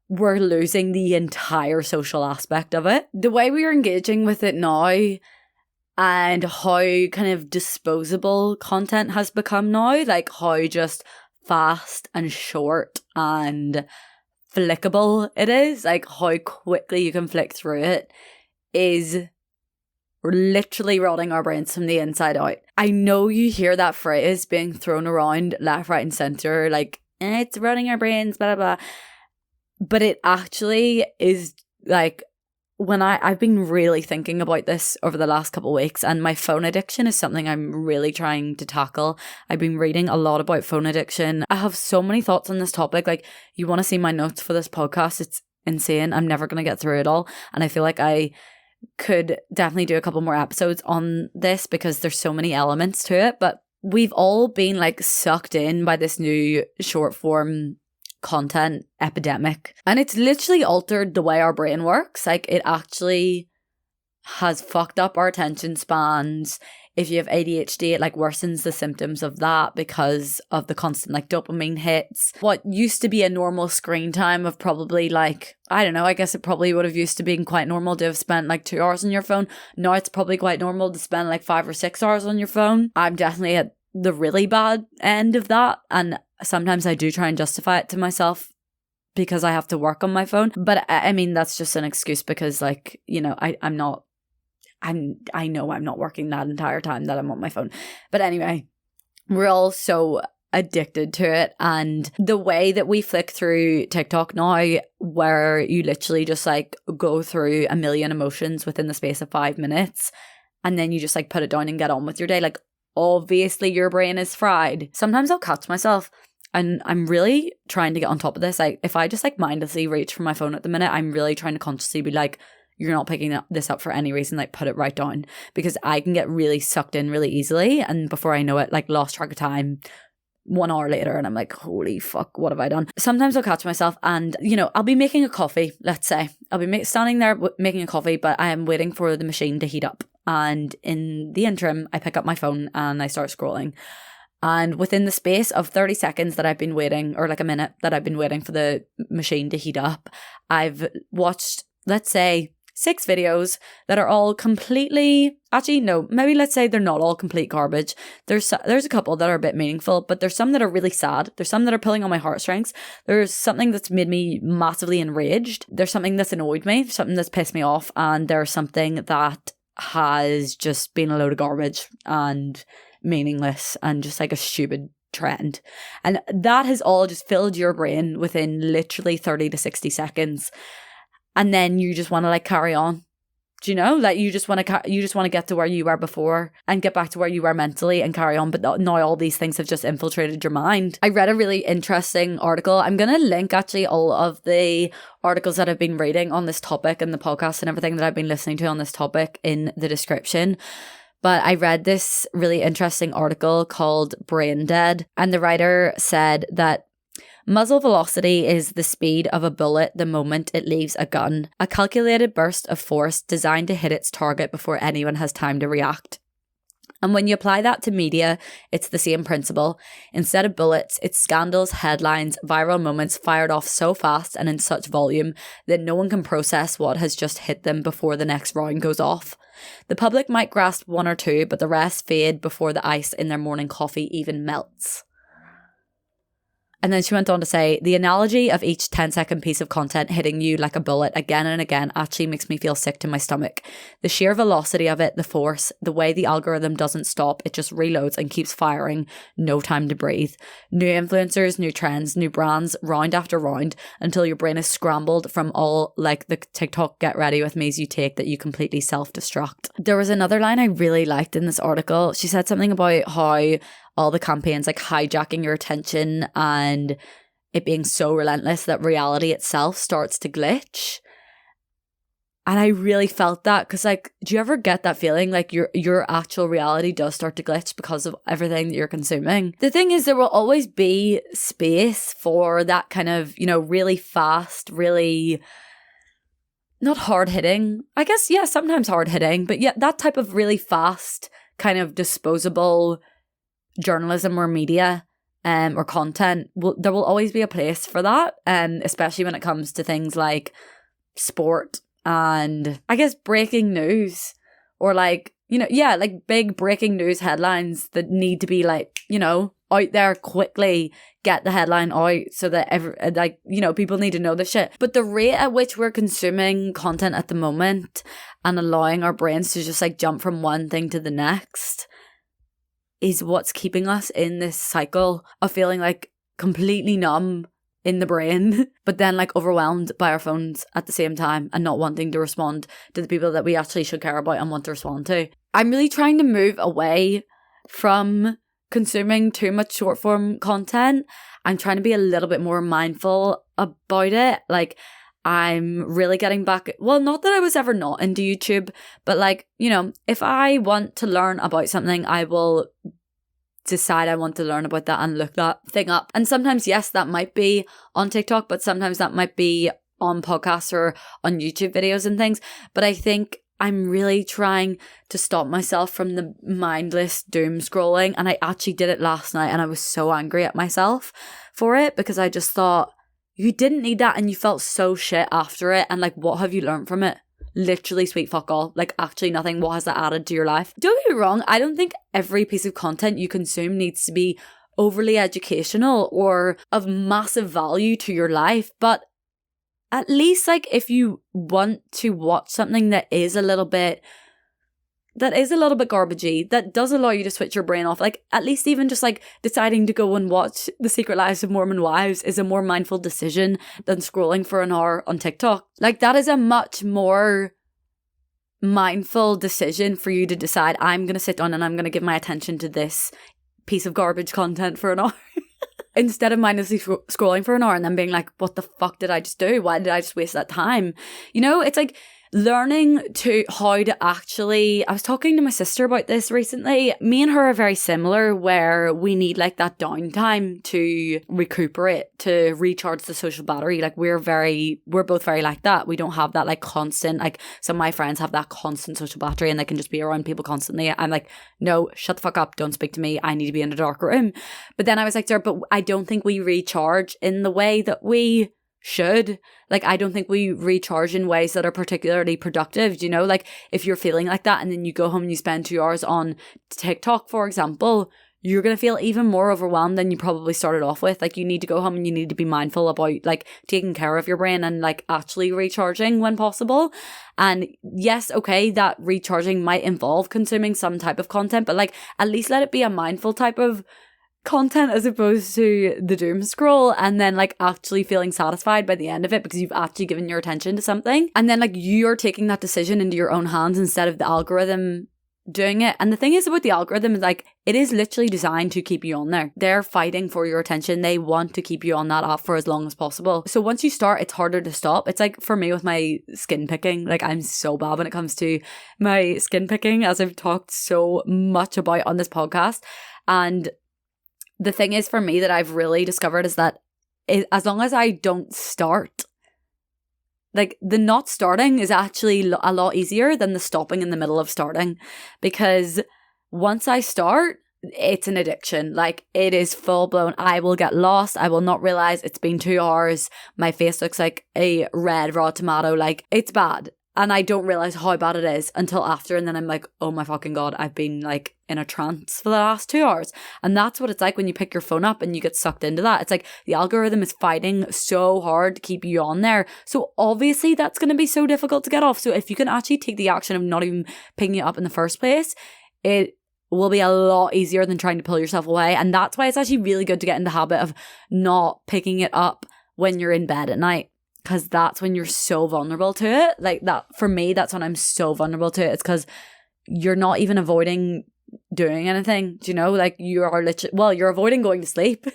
we're losing the entire social aspect of it. The way we are engaging with it now and how kind of disposable content has become now, like how just fast and short and flickable it is, like how quickly you can flick through it, is literally rotting our brains from the inside out. I know you hear that phrase being thrown around left, right and centre, like, it's rotting our brains, blah, blah, blah. But it actually is like, when I've been really thinking about this over the last couple of weeks, and my phone addiction is something I'm really trying to tackle. I've been reading a lot about phone addiction. I have so many thoughts on this topic. Like, you want to see my notes for this podcast? It's insane. I'm never going to get through it all. And I feel like I could definitely do a couple more episodes on this because there's so many elements to it. But we've all been like sucked in by this new short form content epidemic, and it's literally altered the way our brain works. Like, it actually has fucked up our attention spans. If you have ADHD, it like worsens the symptoms of that because of the constant like dopamine hits. What used to be a normal screen time of probably like, I don't know, I guess it probably would have used to being quite normal to have spent like 2 hours on your phone. Now it's probably quite normal to spend like 5 or 6 hours on your phone. I'm definitely at the really bad end of that, and sometimes I do try and justify it to myself because I have to work on my phone. But I mean, that's just an excuse because, like, you know, I know I'm not working that entire time that I'm on my phone. But anyway, we're all so addicted to it. And the way that we flick through TikTok now, where you literally just like go through a million emotions within the space of 5 minutes, and then you just like put it down and get on with your day, like, obviously your brain is fried. Sometimes I'll catch myself, and I'm really trying to get on top of this. Like, if I just like mindlessly reach for my phone at the minute, I'm really trying to consciously be like, you're not picking this up for any reason, like put it right down, because I can get really sucked in really easily, and before I know it, like lost track of time 1 hour later, and I'm like, holy fuck, what have I done? Sometimes I'll catch myself and, you know, I'll be making a coffee, let's say. I'll be standing there making a coffee, but I am waiting for the machine to heat up. And in the interim, I pick up my phone and I start scrolling. And within the space of 30 seconds that I've been waiting, or like a minute that I've been waiting for the machine to heat up, I've watched, let's say, 6 videos that are all completely, actually no, maybe let's say they're not all complete garbage. There's a couple that are a bit meaningful, but there's some that are really sad. There's some that are pulling on my heartstrings. There's something that's made me massively enraged. There's something that's annoyed me, something that's pissed me off, and there's something that has just been a load of garbage and meaningless and just like a stupid trend. And that has all just filled your brain within literally 30 to 60 seconds. And then you just want to like carry on. Do you know? Like, you just want to get to where you were before and get back to where you were mentally and carry on. But now all these things have just infiltrated your mind. I read a really interesting article. I'm going to link actually all of the articles that I've been reading on this topic and the podcast and everything that I've been listening to on this topic in the description. But I read this really interesting article called Brain Dead. And the writer said that muzzle velocity is the speed of a bullet the moment it leaves a gun, a calculated burst of force designed to hit its target before anyone has time to react. And when you apply that to media, it's the same principle. Instead of bullets, it's scandals, headlines, viral moments fired off so fast and in such volume that no one can process what has just hit them before the next round goes off. The public might grasp 1 or 2, but the rest fade before the ice in their morning coffee even melts. And then she went on to say, the analogy of each 10-second piece of content hitting you like a bullet again and again actually makes me feel sick to my stomach. The sheer velocity of it, the force, the way the algorithm doesn't stop, it just reloads and keeps firing, no time to breathe. New influencers, new trends, new brands, round after round, until your brain is scrambled from all like the TikTok get ready with me's you take that you completely self-destruct. There was another line I really liked in this article. She said something about how all the campaigns like hijacking your attention and it being so relentless that reality itself starts to glitch. And I really felt that because, like, do you ever get that feeling like your actual reality does start to glitch because of everything that you're consuming? The thing is, there will always be space for that kind of, you know, really fast, really not hard-hitting. I guess, yeah, sometimes hard-hitting, but yeah, that type of really fast kind of disposable journalism or media or content, there will always be a place for that, especially when it comes to things like sport and I guess breaking news, or like, you know, yeah, like big breaking news headlines that need to be like, you know, out there quickly, get the headline out so that like, you know, people need to know this shit. But the rate at which we're consuming content at the moment and allowing our brains to just like jump from one thing to the next is what's keeping us in this cycle of feeling like completely numb in the brain, but then like overwhelmed by our phones at the same time and not wanting to respond to the people that we actually should care about and want to respond to. I'm really trying to move away from consuming too much short form content. I'm trying to be a little bit more mindful about it. Like, I'm really getting back, well, not that I was ever not into YouTube, but like, you know, if I want to learn about something, I will decide I want to learn about that and look that thing up. And sometimes, yes, that might be on TikTok, but sometimes that might be on podcasts or on YouTube videos and things. But I think I'm really trying to stop myself from the mindless doom scrolling. And I actually did it last night and I was so angry at myself for it because I just thought, you didn't need that and you felt so shit after it. And like, what have you learned from it? Literally sweet fuck all. Like, actually nothing. What has that added to your life? Don't get me wrong, I don't think every piece of content you consume needs to be overly educational or of massive value to your life, but at least like if you want to watch something that is a little bit garbagey, that does allow you to switch your brain off, like at least even just like deciding to go and watch The Secret Lives of Mormon Wives is a more mindful decision than scrolling for an hour on TikTok. Like, that is a much more mindful decision for you to decide, I'm going to sit down and I'm going to give my attention to this piece of garbage content for an hour. Instead of mindlessly scrolling for an hour and then being like, what the fuck did I just do? Why did I just waste that time? You know, it's like learning to how to actually, I was talking to my sister about this recently. Me and her are very similar, where we need like that downtime to recuperate, to recharge the social battery. Like, we're both very like that. We don't have that like constant, like some of my friends have that constant social battery and they can just be around people constantly. I'm like, no, shut the fuck up. Don't speak to me. I need to be in a dark room. But then I was like, Sarah, but I don't think we recharge in the way that we should. Like, I don't think we recharge in ways that are particularly productive, you know? Like, if you're feeling like that and then you go home and you spend 2 hours on TikTok, for example, you're going to feel even more overwhelmed than you probably started off with. Like, you need to go home and you need to be mindful about like taking care of your brain and like actually recharging when possible. And yes, okay, that recharging might involve consuming some type of content, but like, at least let it be a mindful type of content as opposed to the doom scroll, and then like actually feeling satisfied by the end of it because you've actually given your attention to something, and then like you're taking that decision into your own hands instead of the algorithm doing it. And the thing is about the algorithm is like, it is literally designed to keep you on there. They're fighting for your attention. They want to keep you on that app for as long as possible. So once you start, it's harder to stop. It's like for me with my skin picking, like I'm so bad when it comes to my skin picking, as I've talked so much about on this podcast. And the thing is for me that I've really discovered is that as long as I don't start, like the not starting is actually a lot easier than the stopping in the middle of starting, because once I start, it's an addiction. Like, it is full blown. I will get lost. I will not realize it's been 2 hours. My face looks like a red raw tomato. Like, it's bad. And I don't realize how bad it is until after. And then I'm like, oh my fucking God, I've been like in a trance for the last 2 hours. And that's what it's like when you pick your phone up and you get sucked into that. It's like the algorithm is fighting so hard to keep you on there. So obviously that's going to be so difficult to get off. So if you can actually take the action of not even picking it up in the first place, it will be a lot easier than trying to pull yourself away. And that's why it's actually really good to get in the habit of not picking it up when you're in bed at night. Because that's when you're so vulnerable to it. Like, that, for me, that's when I'm so vulnerable to it. It's because you're not even avoiding doing anything. Do you know? Like, you are literally, well, you're avoiding going to sleep.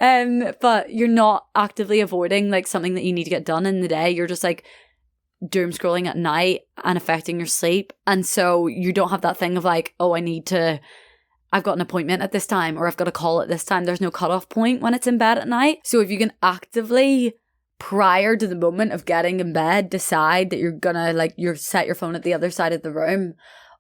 But you're not actively avoiding like something that you need to get done in the day. You're just like doom scrolling at night and affecting your sleep. And so you don't have that thing of like, oh, I've got an appointment at this time, or I've got a call at this time. There's no cutoff point when it's in bed at night. So if you can actively, prior to the moment of getting in bed, decide that you're gonna you're set your phone at the other side of the room,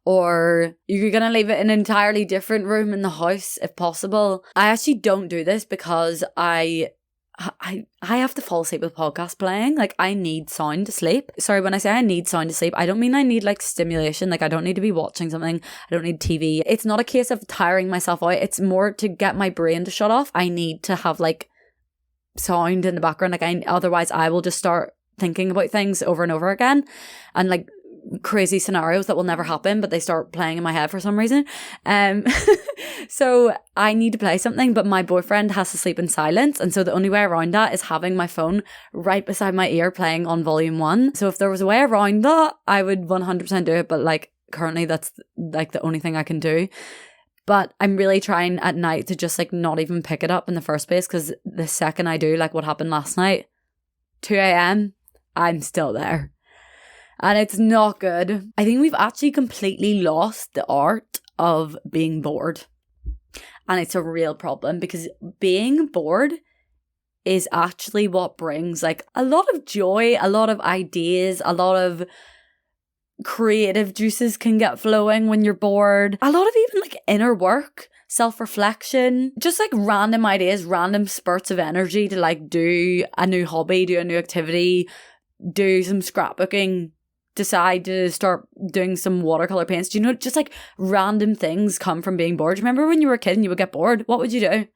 or you're gonna leave it in an entirely different room in the house if possible. I actually don't do this because I have to fall asleep with podcasts playing. Like, I need sound to sleep. Sorry, when I say I need sound to sleep, I don't mean I need like stimulation. Like, I don't need to be watching something. I don't need TV. It's not a case of tiring myself out. It's more to get my brain to shut off. I need to have like sound in the background. Like, otherwise I will just start thinking about things over and over again, and like crazy scenarios that will never happen, but they start playing in my head for some reason. So I need to play something, but my boyfriend has to sleep in silence, and so the only way around that is having my phone right beside my ear playing on volume 1. So if there was a way around that, I would 100% do it, but like currently that's like the only thing I can do. But I'm really trying at night to just like not even pick it up in the first place, because the second I do, like what happened last night, 2 a.m, I'm still there. And it's not good. I think we've actually completely lost the art of being bored. And it's a real problem, because being bored is actually what brings like a lot of joy, a lot of ideas, a lot of creative juices can get flowing when you're bored. A lot of even like inner work, self-reflection, just like random ideas, random spurts of energy to like do a new hobby, do a new activity, do some scrapbooking, decide to start doing some watercolor paints. Do you know, just like random things come from being bored. Remember when you were a kid and you would get bored? What would you do?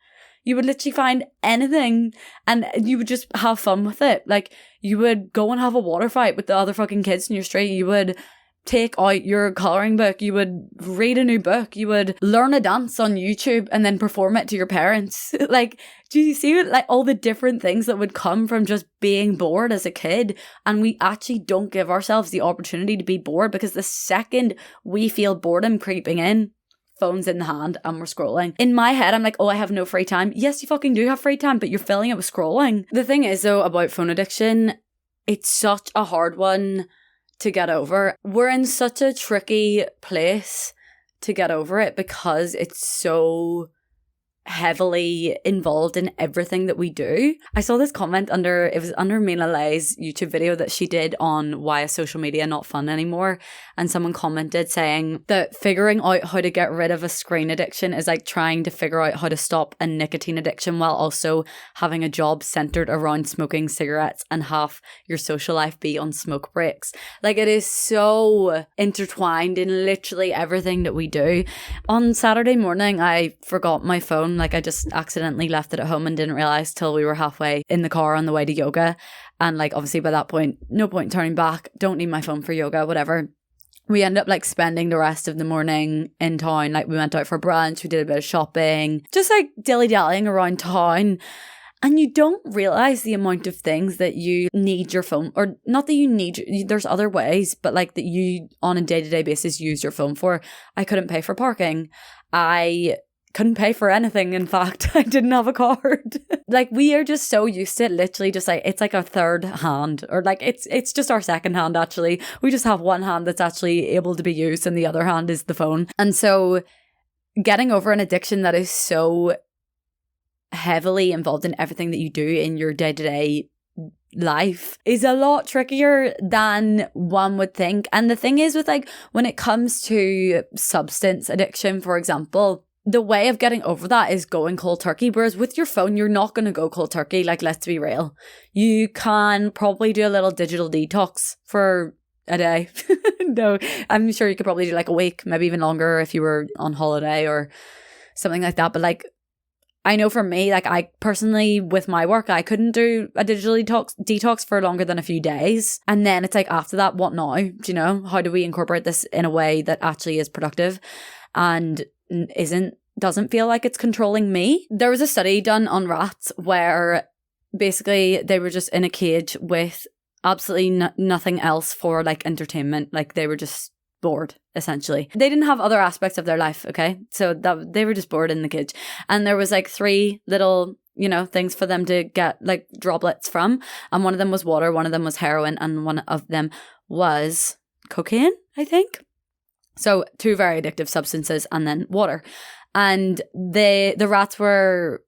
You would literally find anything and you would just have fun with it. Like, you would go and have a water fight with the other fucking kids in your street. You would take out your colouring book. You would read a new book. You would learn a dance on YouTube and then perform it to your parents. Like, do you see like all the different things that would come from just being bored as a kid? And we actually don't give ourselves the opportunity to be bored, because the second we feel boredom creeping in, phone's in the hand and we're scrolling. In my head, I'm like, oh, I have no free time. Yes, you fucking do have free time, but you're filling it with scrolling. The thing is though about phone addiction, it's such a hard one to get over. We're in such a tricky place to get over it, because it's so heavily involved in everything that we do. I saw this comment under Mina Lay's YouTube video that she did on why is social media not fun anymore, and someone commented saying that figuring out how to get rid of a screen addiction is like trying to figure out how to stop a nicotine addiction while also having a job centered around smoking cigarettes and half your social life be on smoke breaks. Like, it is so intertwined in literally everything that we do. On Saturday morning, I forgot my phone. Like, I just accidentally left it at home and didn't realise till we were halfway in the car on the way to yoga. And like, obviously by that point, no point turning back. Don't need my phone for yoga, whatever. We ended up like spending the rest of the morning in town. Like, we went out for brunch, we did a bit of shopping, just like dilly-dallying around town. And you don't realise the amount of things that you need your phone, or not that you need, there's other ways, but like that you on a day-to-day basis use your phone for. I couldn't pay for parking. I couldn't pay for anything. In fact, I didn't have a card. Like, we are just so used to it, literally just like, it's like our third hand, or like it's just our second hand actually. We just have one hand that's actually able to be used and the other hand is the phone. And so getting over an addiction that is so heavily involved in everything that you do in your day-to-day life is a lot trickier than one would think. And the thing is with like, when it comes to substance addiction, for example, the way of getting over that is going cold turkey. Whereas with your phone, you're not going to go cold turkey. Like, let's be real. You can probably do a little digital detox for a day. No, I'm sure you could probably do like a week, maybe even longer if you were on holiday or something like that. But like, I know for me, like I personally, with my work, I couldn't do a digital detox for longer than a few days. And then it's like, after that, what now? Do you know? How do we incorporate this in a way that actually is productive and doesn't feel like it's controlling me? There was a study done on rats where basically they were just in a cage with absolutely nothing else for like entertainment. Like, they were just bored, essentially. They didn't have other aspects of their life, okay? So that they were just bored in the cage. And there was like 3 little things for them to get like droplets from. And one of them was water, one of them was heroin, and one of them was cocaine, I think. So 2 very addictive substances and then water. And the rats were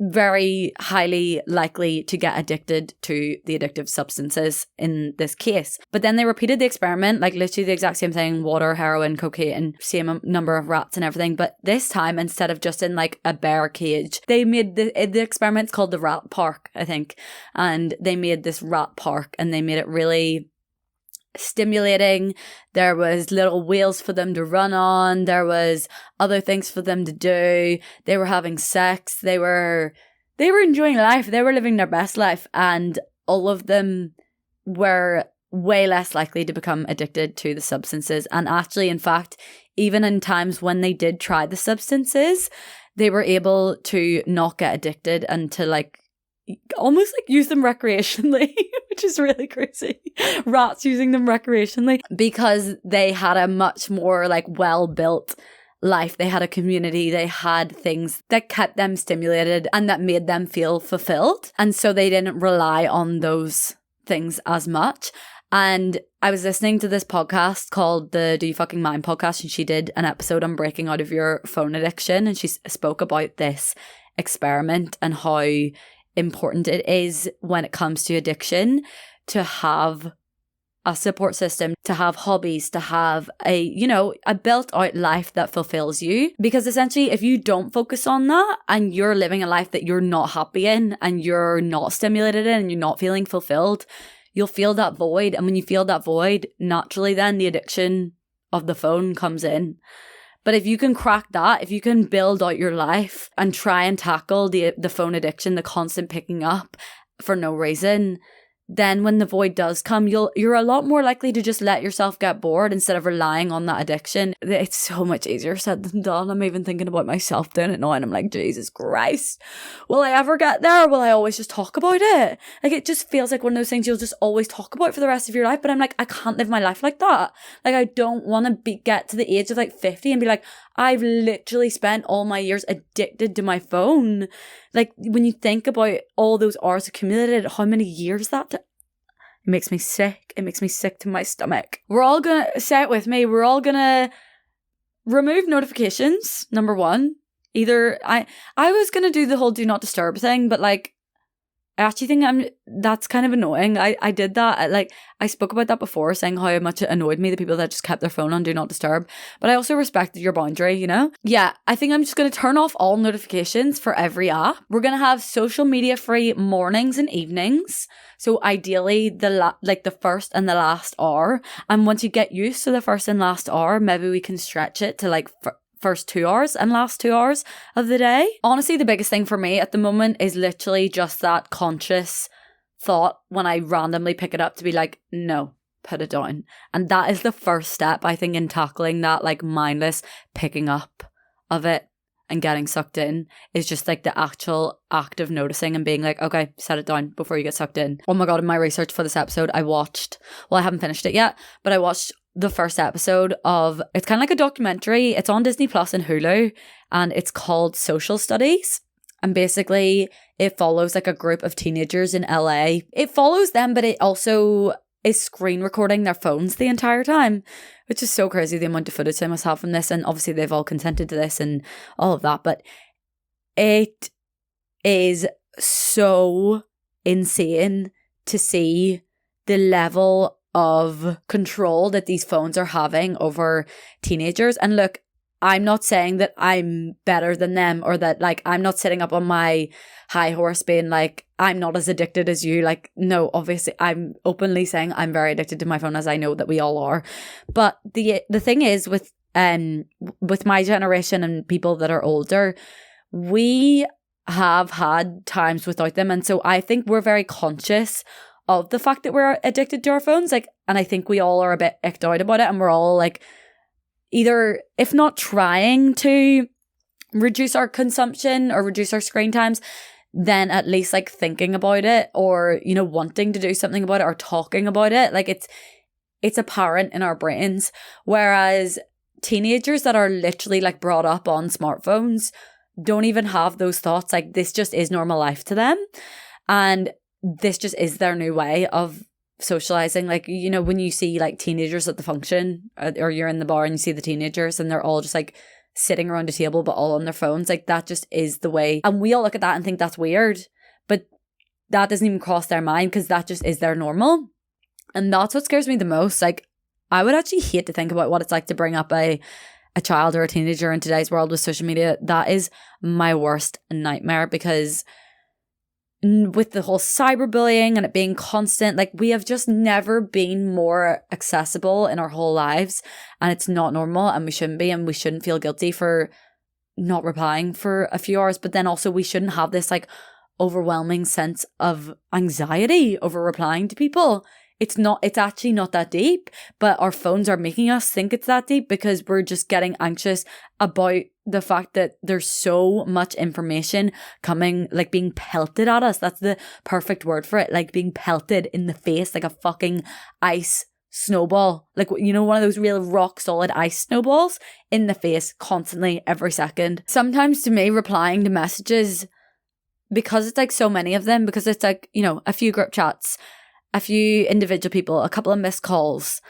very highly likely to get addicted to the addictive substances in this case. But then they repeated the experiment, like literally the exact same thing, water, heroin, cocaine, same number of rats and everything. But this time, instead of just in like a bear cage, they made the experiment's called the rat park, I think. And they made this rat park and they made it really stimulating. There was little wheels for them to run on. There was other things for them to do. They were having sex. They were enjoying life. They were living their best life, and all of them were way less likely to become addicted to the substances. And actually, in fact, even in times when they did try the substances, they were able to not get addicted and to like almost like use them recreationally, which is really crazy. Rats using them recreationally because they had a much more like well-built life. They had a community. They had things that kept them stimulated and that made them feel fulfilled. And so they didn't rely on those things as much. And I was listening to this podcast called the Do You Fucking Mind podcast, and she did an episode on breaking out of your phone addiction. And she spoke about this experiment and how important it is when it comes to addiction to have a support system, to have hobbies, to have a built out life that fulfills you. Because essentially, if you don't focus on that and you're living a life that you're not happy in and you're not stimulated in and you're not feeling fulfilled, you'll feel that void. And when you feel that void, naturally then the addiction of the phone comes in. But if you can crack that, if you can build out your life and try and tackle the phone addiction, the constant picking up for no reason, then when the void does come, you're a lot more likely to just let yourself get bored instead of relying on that addiction. It's so much easier said than done. I'm even thinking about myself doing it now and I'm like, Jesus Christ, will I ever get there? Or will I always just talk about it? Like, it just feels like one of those things you'll just always talk about for the rest of your life. But I'm like, I can't live my life like that. Like, I don't want to get to the age of like 50 and be like, I've literally spent all my years addicted to my phone. Like, when you think about all those hours accumulated, how many years that it makes me sick. It makes me sick to my stomach. We're all gonna, say it with me, we're all gonna remove notifications, number 1. Either, I was gonna do the whole do not disturb thing, but like, I actually think that's kind of annoying. I did that. I spoke about that before, saying how much it annoyed me, the people that just kept their phone on do not disturb. But I also respected your boundary, Yeah, I think I'm just going to turn off all notifications for every app. We're going to have social media free mornings and evenings. So ideally, the first and the last hour. And once you get used to the first and last hour, maybe we can stretch it to like first 2 hours and last 2 hours of the day. Honestly, the biggest thing for me at the moment is literally just that conscious thought when I randomly pick it up to be like, no, put it down. And that is the first step, I think, in tackling that like mindless picking up of it and getting sucked in, is just like the actual act of noticing and being like, okay, set it down before you get sucked in. Oh my God, in my research for this episode, I haven't finished it yet, but I watched the first episode of, it's kind of like a documentary. It's on Disney Plus and Hulu, and it's called Social Studies. And basically it follows like a group of teenagers in LA. It follows them, but it also is screen recording their phones the entire time, which is so crazy, the amount of footage they must have from this. And obviously they've all consented to this and all of that, but it is so insane to see the level of control that these phones are having over teenagers. And look, I'm not saying that I'm better than them, or that like I'm not sitting up on my high horse being like, I'm not as addicted as you. Like, no, obviously I'm openly saying I'm very addicted to my phone, as I know that we all are. But the thing is with my generation and people that are older, we have had times without them. And so I think we're very conscious of the fact that we're addicted to our phones. Like, and I think we all are a bit icked out about it, and we're all like, either, if not trying to reduce our consumption or reduce our screen times, then at least like thinking about it, or, wanting to do something about it or talking about it. Like, it's apparent in our brains. Whereas teenagers that are literally like brought up on smartphones don't even have those thoughts. Like, this just is normal life to them. And this just is their new way of socializing. Like, you know, when you see like teenagers at the function, or you're in the bar and you see the teenagers and they're all just like sitting around a table but all on their phones, like that just is the way. And we all look at that and think that's weird, but that doesn't even cross their mind because that just is their normal. And that's what scares me the most. Like, I would actually hate to think about what it's like to bring up a child or a teenager in today's world with social media. That is my worst nightmare, because with the whole cyberbullying and it being constant, like, we have just never been more accessible in our whole lives, and it's not normal, and we shouldn't be, and we shouldn't feel guilty for not replying for a few hours. But then also we shouldn't have this like overwhelming sense of anxiety over replying to people. It's actually not that deep, but our phones are making us think it's that deep because we're just getting anxious about the fact that there's so much information coming, like being pelted at us. That's the perfect word for it. Like being pelted in the face like a fucking ice snowball. Like, you know, one of those real rock solid ice snowballs in the face constantly, every second. Sometimes to me, replying to messages, because it's like so many of them, because it's like, you know, a few group chats, a few individual people, a couple of missed calls,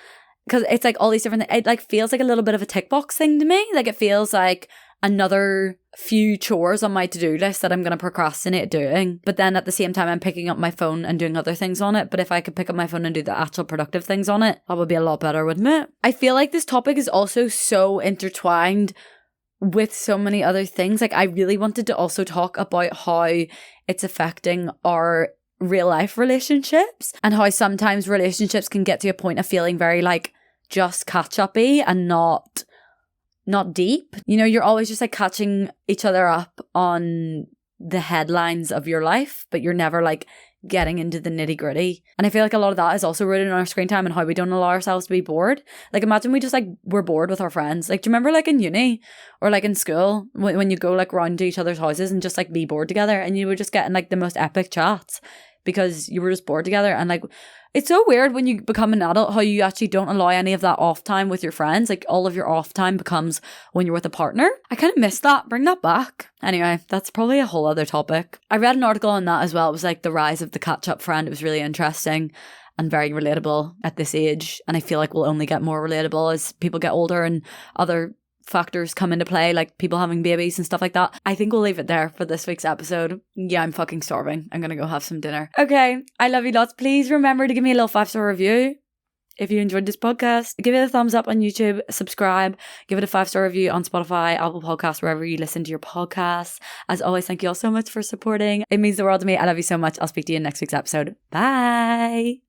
because it's like all these different things. It like feels like a little bit of a tick box thing to me. Like, it feels like another few chores on my to-do list that I'm going to procrastinate doing. But then at the same time, I'm picking up my phone and doing other things on it. But if I could pick up my phone and do the actual productive things on it, that would be a lot better, wouldn't it? I feel like this topic is also so intertwined with so many other things. Like, I really wanted to also talk about how it's affecting our real life relationships, and how sometimes relationships can get to a point of feeling very like just catch uppy and not deep. You know, you're always just like catching each other up on the headlines of your life, but you're never like getting into the nitty gritty. And I feel like a lot of that is also rooted in our screen time and how we don't allow ourselves to be bored. Like, imagine we just like we're bored with our friends. Like, do you remember like in uni or like in school when you go like round to each other's houses and just like be bored together, and you were just getting like the most epic chats because you were just bored together? And like, it's so weird when you become an adult how you actually don't allow any of that off time with your friends. Like, all of your off time becomes when you're with a partner. I kind of miss that. Bring that back. Anyway, that's probably a whole other topic. I read an article on that as well. It was like the rise of the catch-up friend. It was really interesting and very relatable at this age. And I feel like we'll only get more relatable as people get older and other factors come into play, like people having babies and stuff like that. I think we'll leave it there for this week's episode. Yeah, I'm fucking starving. I'm gonna go have some dinner. Okay, I love you lots. Please remember to give me a little 5-star review if you enjoyed this podcast. Give it a thumbs up on YouTube, subscribe, give it a 5-star review on Spotify, Apple Podcasts, wherever you listen to your podcasts. As always, thank you all so much for supporting. It means the world to me. I love you so much. I'll speak to you in next week's episode. Bye.